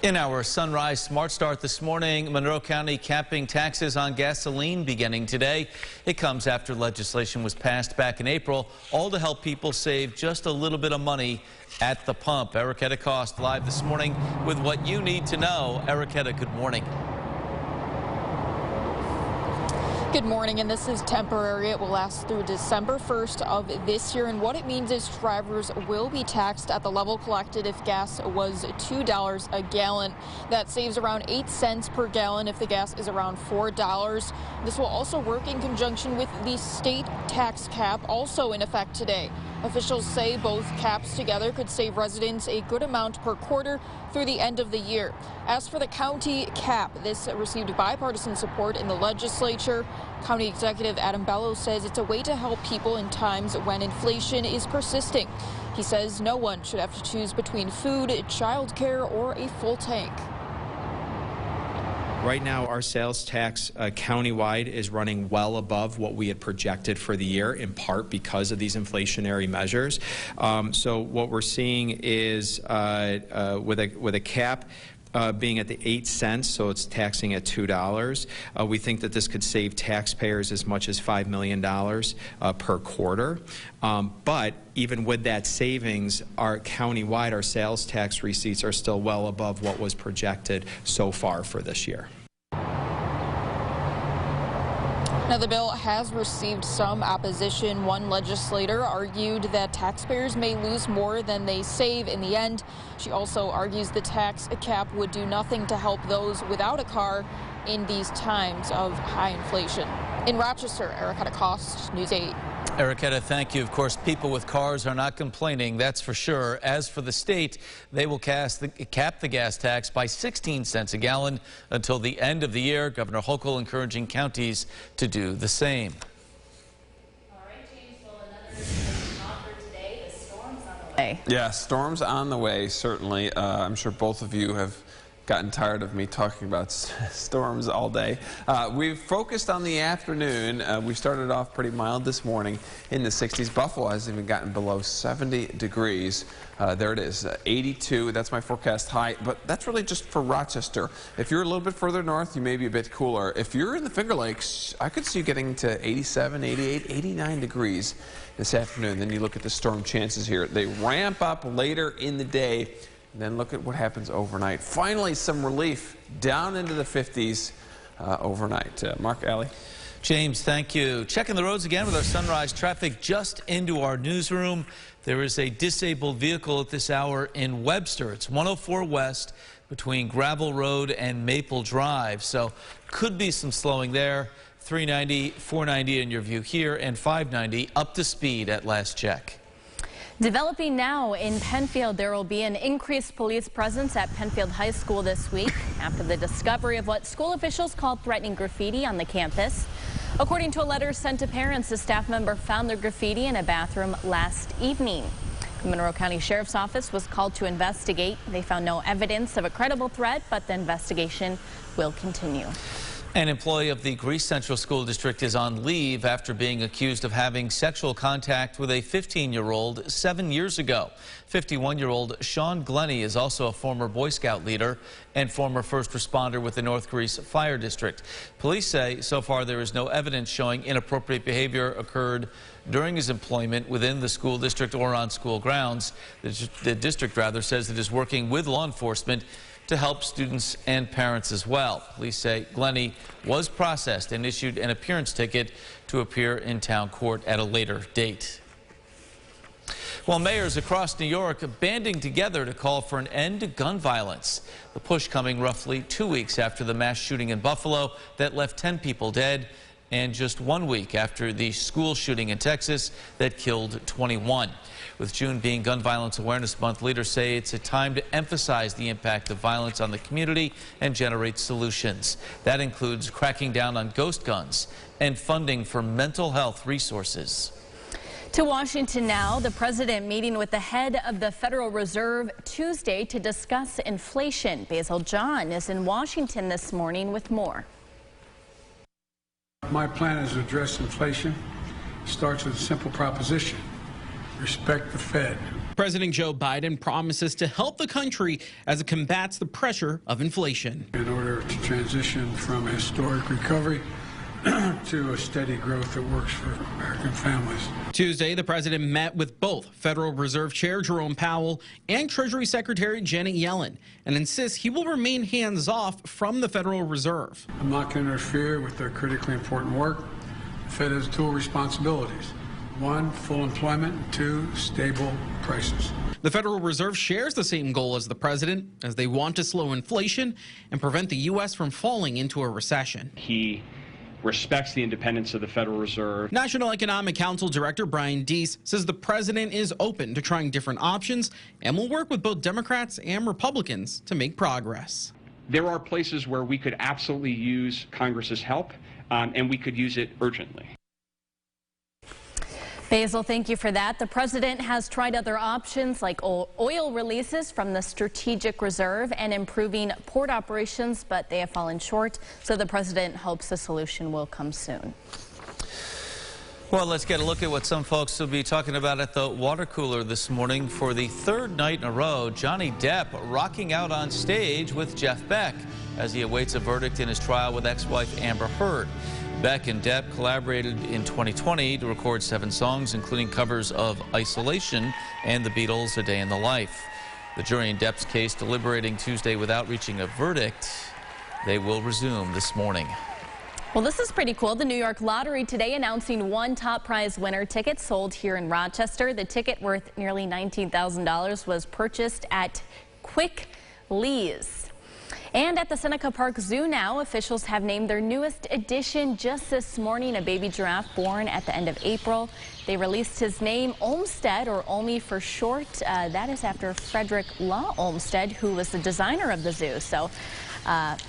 In our Sunrise Smart Start this morning, Monroe County capping taxes on gasoline beginning today. It comes after legislation was passed back in April, all to help people save just a little bit of money at the pump. Erica Cost live this morning with what you need to know. Erica, good morning. Good morning, and this is temporary. It will last through December 1st of this year, and what it means is drivers will be taxed at the level collected if gas was $2 a gallon. That saves around 8 cents per gallon if the gas is around $4. This will also work in conjunction with the state tax cap, also in effect today. Officials say both caps together could save residents a good amount per quarter through the end of the year. As for the county cap, this received bipartisan support in the legislature. County Executive Adam Bellows says it's a way to help people in times when inflation is persisting. He says no one should have to choose between food, childcare, or a full tank. Right now, our sales tax countywide is running well above what we had projected for the year, in part because of these inflationary measures. So what we're seeing is with a cap being at the 8 cents, so it's taxing at $2. We think that this could save taxpayers as much as $5 million per quarter. But even with that savings, our countywide, our sales tax receipts are still well above what was projected so far for this year. Now, the bill has received some opposition. One legislator argued that taxpayers may lose more than they save in the end. She also argues the tax cap would do nothing to help those without a car in these times of high inflation. In Rochester, Erica Cost, News 8. Erica, thank you. Of course, people with cars are not complaining, that's for sure. As for the state, they will cap the gas tax by 16 cents a gallon until the end of the year. Governor Hochul encouraging counties to do the same. All right, James, well, another offer today. The storm's on the way. Yeah, storms on the way, certainly. I'm sure both of you have gotten tired of me talking about storms all day. We've focused on the afternoon. We started off pretty mild this morning in the 60s. Buffalo hasn't even gotten below 70 degrees. There it is, 82. That's my forecast high, but that's really just for Rochester. If you're a little bit further north, you may be a bit cooler. If you're in the Finger Lakes, I could see you getting to 87, 88, 89 degrees this afternoon. Then you look at the storm chances here. They ramp up later in the day. And then look at what happens overnight. Finally, some relief down into the 50s overnight. Mark, Alley. James, thank you. Checking the roads again with our Sunrise traffic just into our newsroom. There is a disabled vehicle at this hour in Webster. It's 104 West between Gravel Road and Maple Drive. So could be some slowing there. 390, 490 in your view here, and 590 up to speed at last check. Developing now in Penfield, there will be an increased police presence at Penfield High School this week after the discovery of what school officials called threatening graffiti on the campus. According to a letter sent to parents, a staff member found the graffiti in a bathroom last evening. The Monroe County Sheriff's Office was called to investigate. They found no evidence of a credible threat, but the investigation will continue. An employee of the Greece Central School District is on leave after being accused of having sexual contact with a 15-year-old 7 years ago. 51-year-old Sean Glennie is also a former Boy Scout leader and former first responder with the North Greece Fire District. Police say so far there is no evidence showing inappropriate behavior occurred during his employment within the school district or on school grounds. The district says it is working with law enforcement to help students and parents as well. Police say Glennie was processed and issued an appearance ticket to appear in town court at a later date. Well, mayors across New York are banding together to call for an end to gun violence. The push coming roughly 2 weeks after the mass shooting in Buffalo that left 10 people dead, and just 1 week after the school shooting in Texas that killed 21. With June being Gun Violence Awareness Month, leaders say it's a time to emphasize the impact of violence on the community and generate solutions. That includes cracking down on ghost guns and funding for mental health resources. To Washington now, the president meeting with the head of the Federal Reserve Tuesday to discuss inflation. Basil John is in Washington this morning with more. My plan is to address inflation. It starts with a simple proposition. Respect the Fed. President Joe Biden promises to help the country as it combats the pressure of inflation. In order to transition from a historic recovery to a steady growth that works for American families. Tuesday, the president met with both Federal Reserve Chair Jerome Powell and Treasury Secretary Janet Yellen and insists he will remain hands-off from the Federal Reserve. I'm not going to interfere with their critically important work. The Fed has dual responsibilities. One, full employment, and two, stable prices. The Federal Reserve shares the same goal as the president, as they want to slow inflation and prevent the U.S. from falling into a recession. He respects the independence of the Federal Reserve. National Economic Council Director Brian Deese says the president is open to trying different options and will work with both Democrats and Republicans to make progress. There are places where we could absolutely use Congress's help, and we could use it urgently. Basil, thank you for that. The president has tried other options like oil releases from the strategic reserve and improving port operations, but they have fallen short. So the president hopes a solution will come soon. Well, let's get a look at what some folks will be talking about at the water cooler this morning. For the third night in a row, Johnny Depp rocking out on stage with Jeff Beck as he awaits a verdict in his trial with ex-wife Amber Heard. Beck and Depp collaborated in 2020 to record 7 songs, including covers of Isolation and the Beatles' A Day in the Life. The jury in Depp's case deliberating Tuesday without reaching a verdict. They will resume this morning. Well, this is pretty cool. The New York Lottery today announcing one top prize winner ticket sold here in Rochester. The ticket worth nearly $19,000 was purchased at Quick Lee's. And at the Seneca Park Zoo now, officials have named their newest addition just this morning, a baby giraffe born at the end of April. They released his name, Olmsted, or Olmi for short. That is after Frederick Law Olmsted, who was the designer of the zoo. So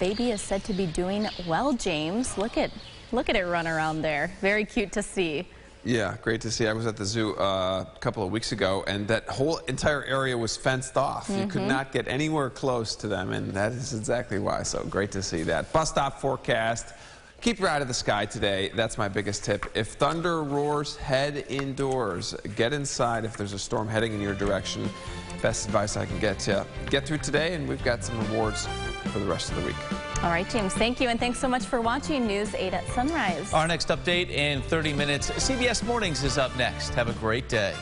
baby is said to be doing well, James. Look at it run around there. Very cute to see. Yeah, great to see. I was at the zoo a couple of weeks ago, and that whole entire area was fenced off. You could not get anywhere close to them, and that is exactly why. So great to see that. Bus stop forecast. Keep your eye to the sky today. That's my biggest tip. If thunder roars, head indoors. Get inside if there's a storm heading in your direction. Best advice I can get you. Get through today, and we've got some rewards for the rest of the week. All right, James, thank you, and thanks so much for watching News 8 at Sunrise. Our next update in 30 minutes. CBS Mornings is up next. Have a great day.